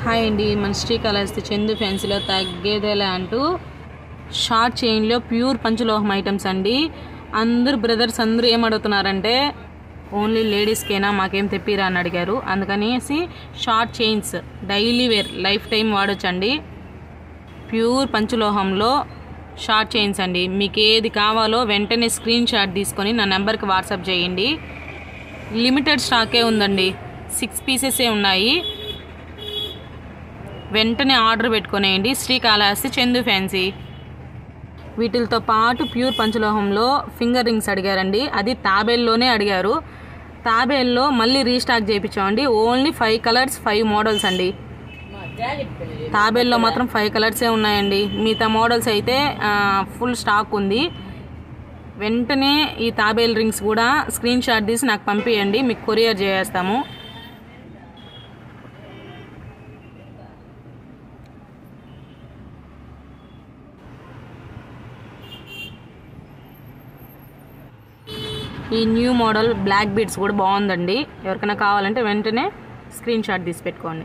Hi అండి, మన శ్రీకాళహస్తి చందు ఫ్యాన్సీలో తగ్గేదేలే అంటూ షార్ట్ చైన్లో ప్యూర్ పంచలోహం ఐటమ్స్ అండి. అందరూ బ్రదర్స్ అందరూ ఏం అడుగుతున్నారంటే ఓన్లీ లేడీస్కేనా, మాకేం తెప్పిరా అని అడిగారు. అందుకనేసి short chains daily wear lifetime వాడొచ్చండి. ప్యూర్ పంచలోహంలో షార్ట్ చైన్స్ అండి. మీకు ఏది కావాలో వెంటనే స్క్రీన్ షాట్ తీసుకొని నా నెంబర్కి వాట్సాప్ చేయండి. లిమిటెడ్ స్టాకే ఉందండి, 6 పీసెసే ఉన్నాయి. వెంటనే ఆర్డర్ పెట్టుకునేయండి. శ్రీకాళహస్తి చందు ఫ్యాన్సీ. వీటితో పాటు ప్యూర్ పంచలోహంలో ఫింగర్ రింగ్స్ అడిగారండి. అది తాబేల్లోనే అడిగారు. తాబేల్లో మళ్ళీ రీస్టాక్ చేయించామండి. ఓన్లీ 5 కలర్స్ 5 మోడల్స్ అండి. తాబేల్లో మాత్రం 5 కలర్సే ఉన్నాయండి. మిగతా మోడల్స్ అయితే ఫుల్ స్టాక్ ఉంది. వెంటనే ఈ తాబేల్ రింగ్స్ కూడా స్క్రీన్ షాట్ తీసి నాకు పంపించండి, మీకు కొరియర్ చేస్తాము. ఈ న్యూ మోడల్ బ్లాక్ బీడ్స్ కూడా బాగుందండి. ఎవరికైనా కావాలంటే వెంటనే స్క్రీన్ షాట్ తీసి పెట్టుకోండి.